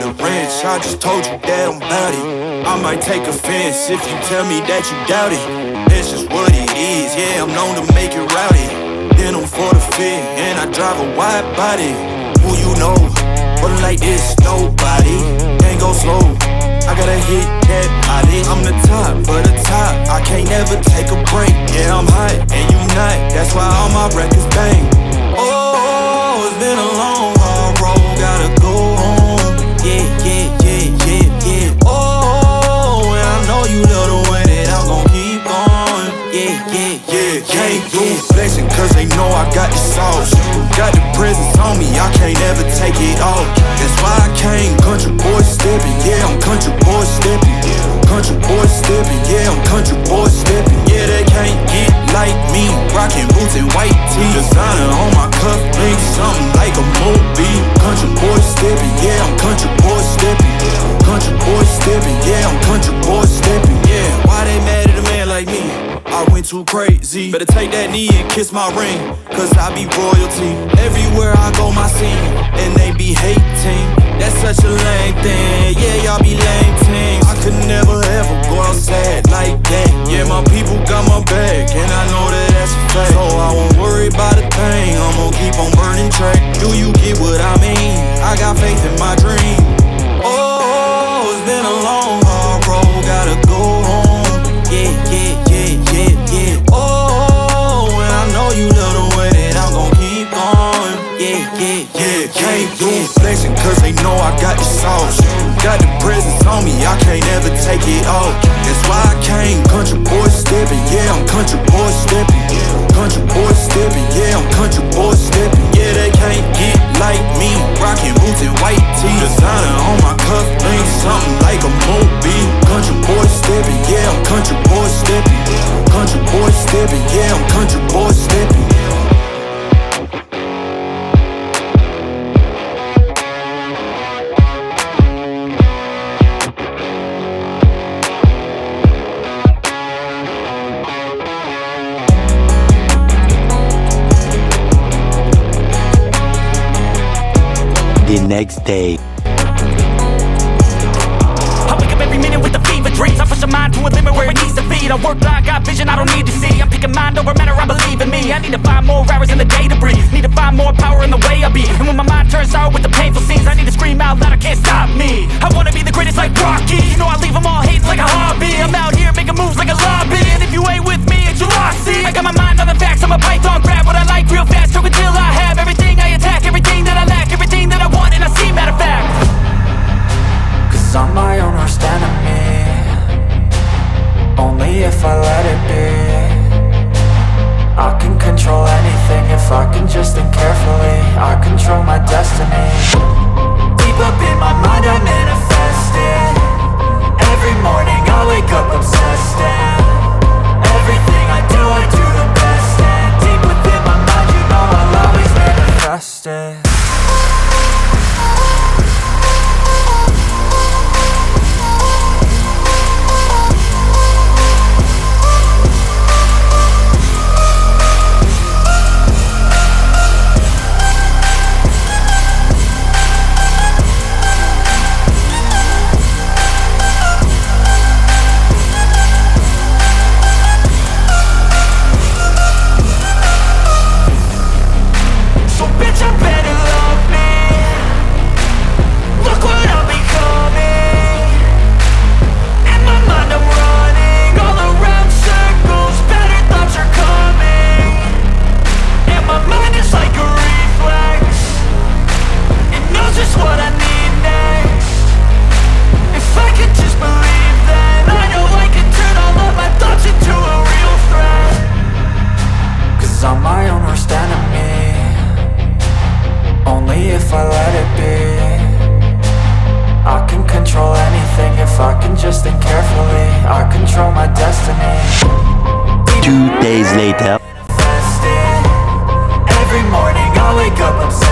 a wrench. I just told you that I'm bout it. I might take offense if you tell me that you doubt it. It's just what it is, yeah, I'm known to make it rowdy. Then I'm for the fit, and I drive a wide body. Who you know, but like this, nobody. Can't go slow, I gotta hit that body. I'm the top, but the top, I can't never take a break. Yeah, I'm hot, and you not, that's why all my records bang. Oh, it's been a long, hard road, gotta go home. Yeah, yeah, yeah, yeah, yeah. Oh, and I know you love the way that I'm gon' keep going. Yeah, yeah, yeah, can't do flexing, cause they know I got the sauce. Got the presence on me, I can't ever take it off. That's why I came, country boy stepping. Yeah, I'm country boy stepping. Country boy stepping, yeah, I'm country boy stepping. Yeah, they can't get like me, rocking boots and white tee. Designer on my cuff link, something like a movie. Country boy stepping, yeah, I'm country boy stepping. Country boy stepping, yeah, I'm country boy stepping. Yeah, why they mad at a man like me? I went too crazy. Better take that knee and kiss my ring, cause I be royalty. Everywhere I go, my scene, and they be hating. That's such a lame thing, yeah, y'all be lame teams. I could never ever go outside like that. Yeah, my people got my back, and I know that that's a fact. So I won't worry about a thing, I'm gon' keep on burning track. Do you get what I mean? I got faith in my dream. Oh, it's been a long, hard road, gotta go home. Yeah, yeah, yeah, yeah, yeah. Oh, and I know you love the way that I'm gon' keep going. Yeah, yeah, yeah, can't do flexing, cause they know I got the sauce. Got the presence on me, I can't ever take it off. That's why I came, country boy stepping. Yeah, I'm country boy stepping. Country boy stepping, yeah, I'm country boy stepping. Yeah, they can't get like me, rocking boots and white tee. Designer on my cuff link, something like a movie. Country boy stepping, yeah, I'm country boy stepping. Country boy stepping, yeah, I'm country boy stepping. The next day. I wake up every minute with the fever dreams. I push my mind to a limit where it needs to feed. I work like I got vision I don't need to see. I'm picking mind over matter, I believe in me. I need to find more hours in the day to breathe. Need to find more power in the way I be. And when my mind turns sour with the painful scenes, I need to scream out loud, I can't stop me. I wanna be the greatest like Rocky. You know I leave them all hating like a hobby. I'm out here making moves like a lobby. And if you ain't with me, it's your loss. See, I got my mind on the facts, I'm a python. Grab what I like real fast, choke until I have everything I attack, everything that I lack, everything that I want, and I see, matter of fact. Cause I'm my own worst enemy, only if I let it be. I can control anything if I can just think carefully. I control my destiny. Deep up in my mind I manifest it. Every morning I wake up obsessed, and everything I do the best. And deep within my mind you know I'll always manifest it. If I let it be, I can control anything if I can just think carefully. I control my destiny. 2 days later. Every morning I wake up obsessed.